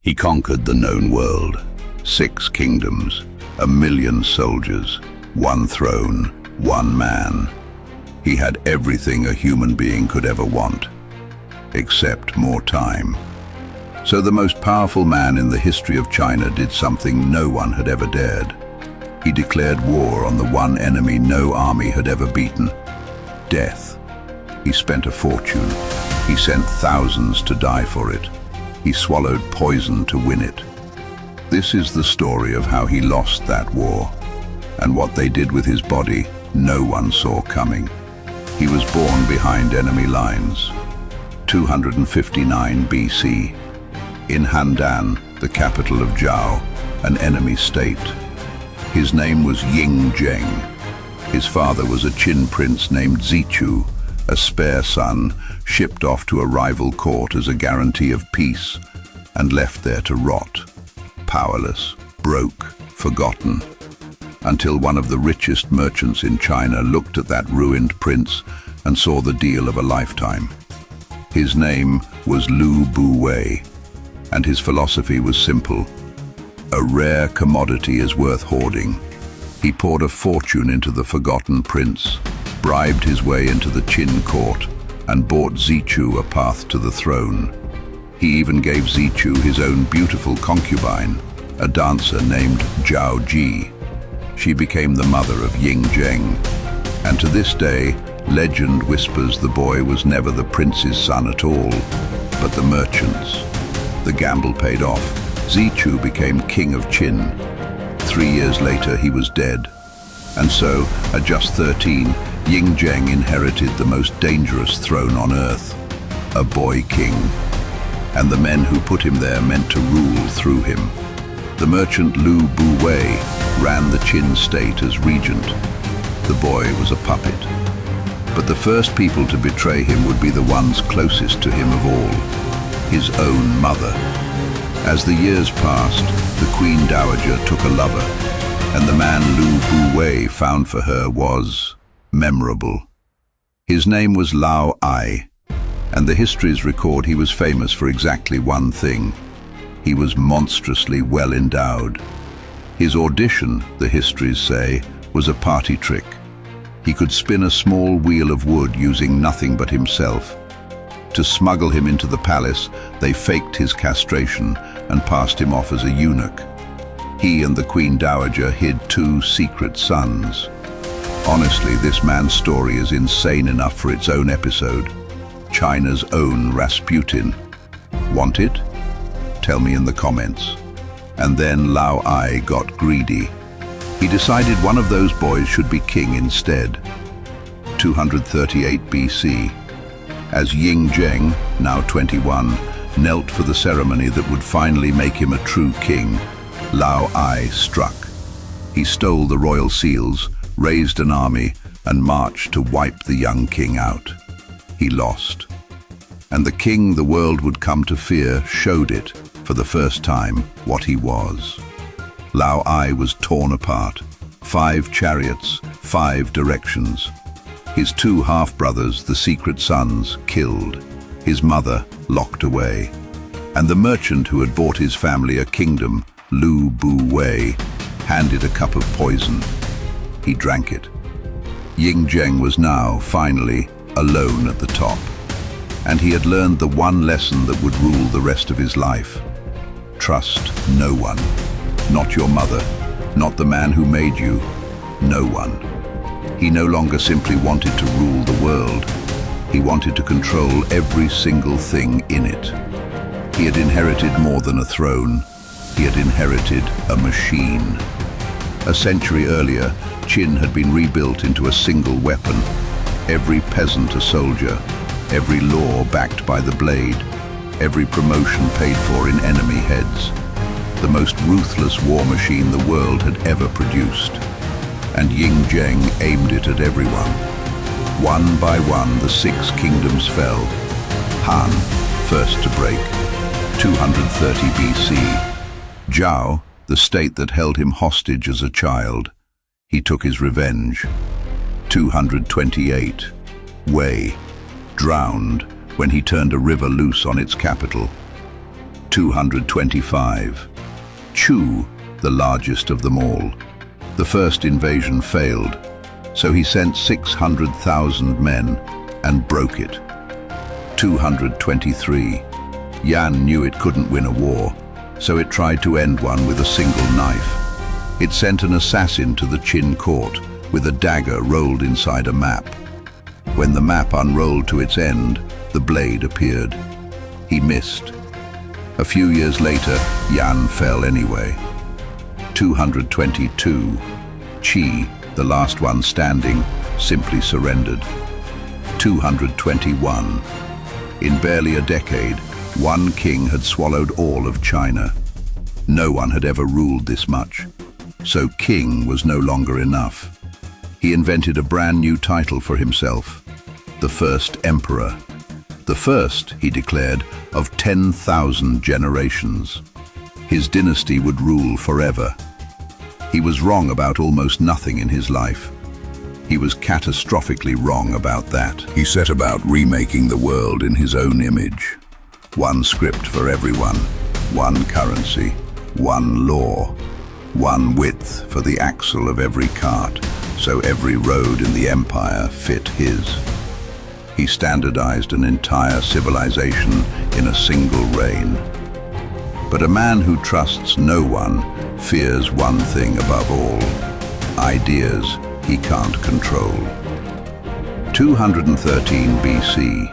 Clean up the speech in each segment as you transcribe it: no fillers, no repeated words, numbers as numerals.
He conquered the known world, 6 kingdoms, 1,000,000 soldiers, 1 throne, 1 man. He had everything a human being could ever want, except more time. So the most powerful man in the history of China did something no one had ever dared. He declared war on the one enemy no army had ever beaten: death. He spent a fortune. He sent thousands to die for it. He swallowed poison to win it. This is the story of how he lost that war, and what they did with his body no one saw coming. He was born behind enemy lines, 259 BC, in Handan, the capital of Zhao, an enemy state. His name was Ying Zheng. His father was a Qin prince named Zichu, a spare son shipped off to a rival court as a guarantee of peace and left there to rot, powerless, broke, forgotten, until one of the richest merchants in China looked at that ruined prince and saw the deal of a lifetime. His name was Lu Buwei, and his philosophy was simple: a rare commodity is worth hoarding. He poured a fortune into the forgotten prince, bribed his way into the Qin court, and bought Zichu a path to the throne. He even gave Zichu his own beautiful concubine, a dancer named Zhao Ji. She became the mother of Ying Zheng, and to this day, legend whispers the boy was never the prince's son at all, but the merchant's. The gamble paid off. Zichu became king of Qin. 3 years later, he was dead. And so, at just 13, Ying Zheng inherited the most dangerous throne on earth, a boy king. And the men who put him there meant to rule through him. The merchant Lu Buwei ran the Qin state as regent. The boy was a puppet. But the first people to betray him would be the ones closest to him of all: his own mother. As the years passed, the Queen Dowager took a lover, and the man Lu Buwei found for her was memorable. His name was Lao Ai, and the histories record he was famous for exactly one thing: he was monstrously well endowed. His audition, the histories say, was a party trick. He could spin a small wheel of wood using nothing but himself. To smuggle him into the palace, they faked his castration and passed him off as a eunuch. He and the Queen Dowager hid 2 secret sons. Honestly, this man's story is insane enough for its own episode. China's own Rasputin. Want it? Tell me in the comments. And then Lao Ai got greedy. He decided one of those boys should be king instead. 238 BC. As Ying Zheng, now 21, knelt for the ceremony that would finally make him a true king, Lao Ai struck. He stole the royal seals, raised an army, and marched to wipe the young king out. He lost. And the king the world would come to fear showed it, for the first time, what he was. Lao Ai was torn apart. 5 chariots, 5 directions. His 2 half-brothers, the secret sons, killed. His mother locked away. And the merchant who had bought his family a kingdom, Lu Buwei, handed a cup of poison. He drank it. Ying Zheng was now, finally, alone at the top. And he had learned the one lesson that would rule the rest of his life. Trust no one. Not your mother, not the man who made you, no one. He no longer simply wanted to rule the world. He wanted to control every single thing in it. He had inherited more than a throne. He had inherited a machine. A century earlier, Qin had been rebuilt into a single weapon. Every peasant a soldier, every law backed by the blade, every promotion paid for in enemy heads. The most ruthless war machine the world had ever produced. And Ying Zheng aimed it at everyone. One by one, the 6 kingdoms fell. Han, first to break, 230 BC. Zhao, the state that held him hostage as a child, he took his revenge. 228. Wei, drowned when he turned a river loose on its capital. 225. Chu, the largest of them all. The first invasion failed, so he sent 600,000 men and broke it. 223. Yan knew it couldn't win a war, so it tried to end one with a single knife. It sent an assassin to the Qin court with a dagger rolled inside a map. When the map unrolled to its end, the blade appeared. He missed. A few years later, Yan fell anyway. 222. Qi, the last one standing, simply surrendered. 221. In barely a decade, one king had swallowed all of China. No one had ever ruled this much. So king was no longer enough. He invented a brand new title for himself, the first emperor. The first, he declared, of 10,000 generations. His dynasty would rule forever. He was wrong about almost nothing in his life. He was catastrophically wrong about that. He set about remaking the world in his own image. One script for everyone, one currency, one law, one width for the axle of every cart, so every road in the empire fit his. He standardized an entire civilization in a single reign. But a man who trusts no one fears one thing above all: ideas he can't control. 213 BC.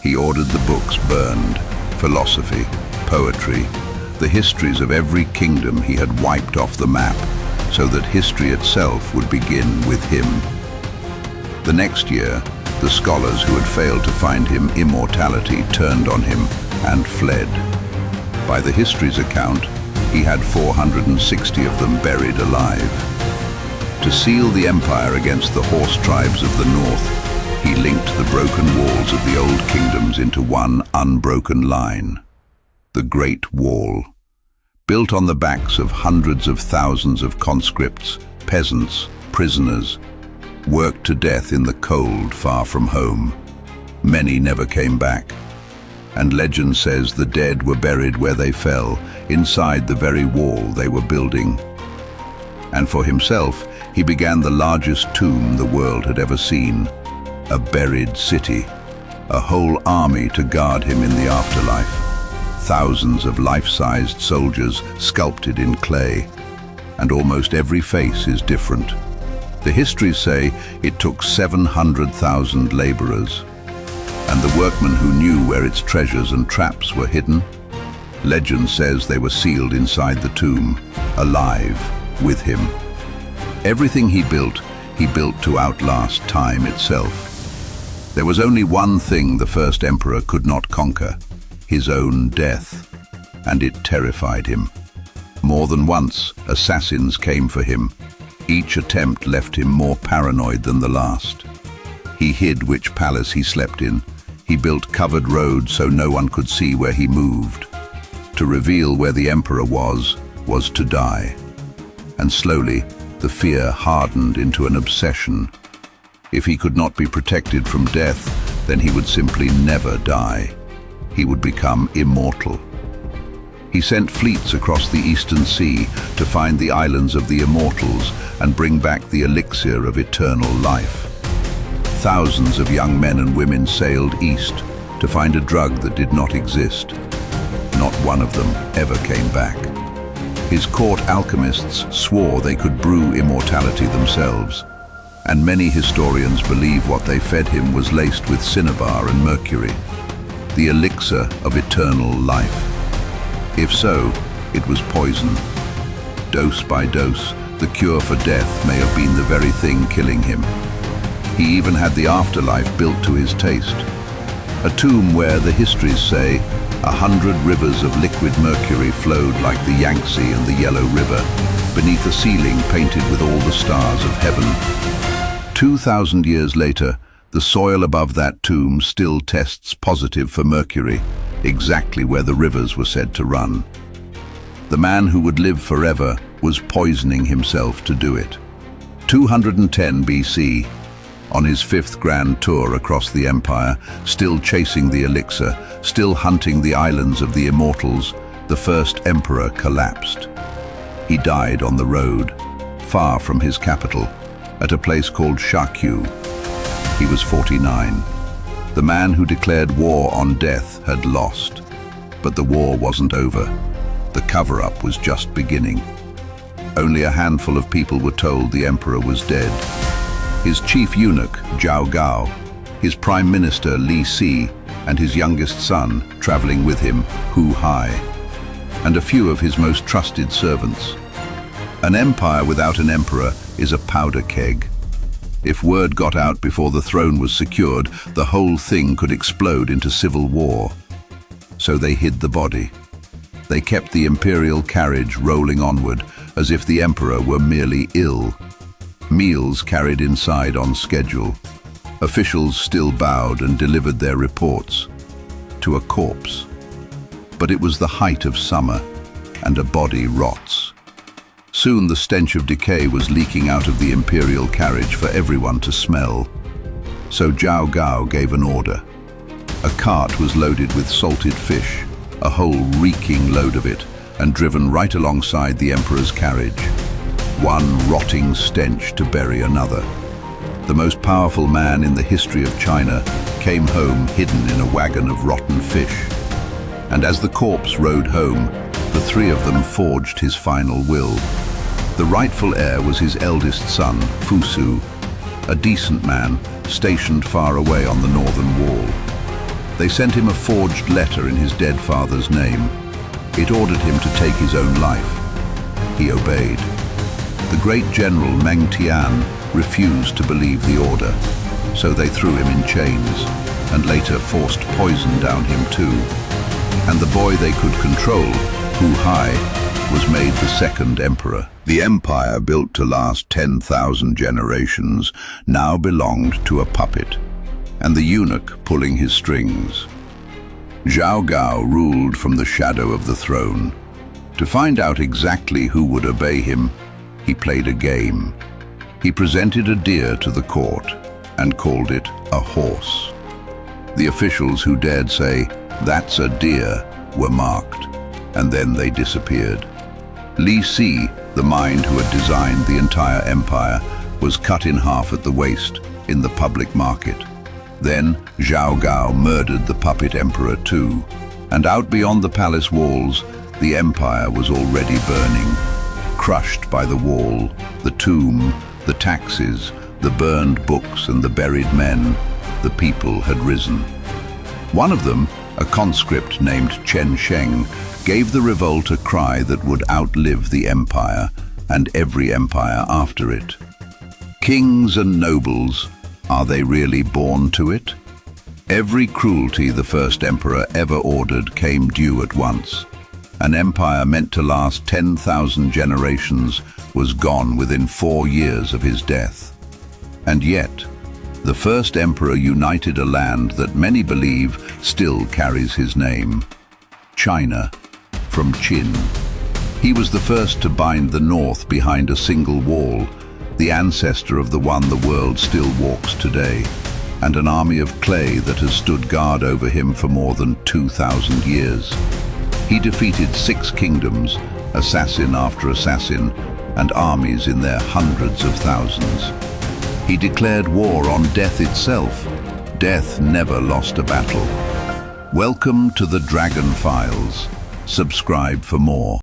He ordered the books burned, philosophy, poetry, the histories of every kingdom he had wiped off the map, so that history itself would begin with him. The next year, the scholars who had failed to find him immortality turned on him and fled. By the history's account, he had 460 of them buried alive. To seal the empire against the horse tribes of the north, he linked the broken walls of the old kingdoms into one unbroken line. The Great Wall, built on the backs of hundreds of thousands of conscripts, peasants, prisoners, worked to death in the cold far from home. Many never came back, and legend says the dead were buried where they fell, inside the very wall they were building. And for himself, he began the largest tomb the world had ever seen, a buried city, a whole army to guard him in the afterlife. Thousands of life-sized soldiers sculpted in clay, and almost every face is different. The histories say it took 700,000 laborers, and the workmen who knew where its treasures and traps were hidden. Legend says they were sealed inside the tomb, alive with him. Everything he built to outlast time itself. There was only one thing the first emperor could not conquer: his own death, and it terrified him. More than once, assassins came for him. Each attempt left him more paranoid than the last. He hid which palace he slept in. He built covered roads so no one could see where he moved. To reveal where the emperor was to die. And slowly, the fear hardened into an obsession. If he could not be protected from death, then he would simply never die. He would become immortal. He sent fleets across the Eastern Sea to find the islands of the immortals and bring back the elixir of eternal life. Thousands of young men and women sailed east to find a drug that did not exist. Not one of them ever came back. His court alchemists swore they could brew immortality themselves, and many historians believe what they fed him was laced with cinnabar and mercury, the elixir of eternal life. If so, it was poison. Dose by dose, the cure for death may have been the very thing killing him. He even had the afterlife built to his taste. A tomb where, the histories say, 100 rivers of liquid mercury flowed like the Yangtze and the Yellow River, beneath a ceiling painted with all the stars of heaven. 2,000 years later, the soil above that tomb still tests positive for mercury, exactly where the rivers were said to run. The man who would live forever was poisoning himself to do it. 210 BC, on his fifth grand tour across the empire, still chasing the elixir, still hunting the islands of the immortals, the first emperor collapsed. He died on the road, far from his capital, at a place called Shakyu. He was 49. The man who declared war on death had lost. But the war wasn't over. The cover-up was just beginning. Only a handful of people were told the emperor was dead. His chief eunuch, Zhao Gao, his prime minister, Li Si, and his youngest son, traveling with him, Hu Hai, and a few of his most trusted servants. An empire without an emperor is a powder keg. If word got out before the throne was secured, the whole thing could explode into civil war. So they hid the body. They kept the imperial carriage rolling onward, as if the emperor were merely ill. Meals carried inside on schedule. Officials still bowed and delivered their reports to a corpse. But it was the height of summer, and a body rots. Soon the stench of decay was leaking out of the imperial carriage for everyone to smell. So Zhao Gao gave an order. A cart was loaded with salted fish, a whole reeking load of it, and driven right alongside the emperor's carriage. One rotting stench to bury another. The most powerful man in the history of China came home hidden in a wagon of rotten fish. And as the corpse rode home, the three of them forged his final will. The rightful heir was his eldest son, Fusu, a decent man stationed far away on the northern wall. They sent him a forged letter in his dead father's name. It ordered him to take his own life. He obeyed. The great general Meng Tian refused to believe the order, so they threw him in chains and later forced poison down him too. And the boy they could control, Hu Hai, was made the second emperor. The empire, built to last 10,000 generations, now belonged to a puppet, and the eunuch pulling his strings. Zhao Gao ruled from the shadow of the throne. To find out exactly who would obey him, he played a game. He presented a deer to the court and called it a horse. The officials who dared say, "That's a deer," were marked, and then they disappeared. Li Si, the mind who had designed the entire empire, was cut in half at the waist in the public market. Then Zhao Gao murdered the puppet emperor too, and out beyond the palace walls, the empire was already burning. Crushed by the wall, the tomb, the taxes, the burned books and the buried men, the people had risen. One of them, a conscript named Chen Sheng, gave the revolt a cry that would outlive the empire and every empire after it. Kings and nobles, are they really born to it? Every cruelty the first emperor ever ordered came due at once. An empire meant to last 10,000 generations was gone within 4 years of his death. And yet, the first emperor united a land that many believe still carries his name, China, from Qin. He was the first to bind the north behind a single wall, the ancestor of the one the world still walks today, and an army of clay that has stood guard over him for more than 2,000 years. He defeated 6 kingdoms, assassin after assassin, and armies in their hundreds of thousands. He declared war on death itself. Death never lost a battle. Welcome to the Dragon Files. Subscribe for more.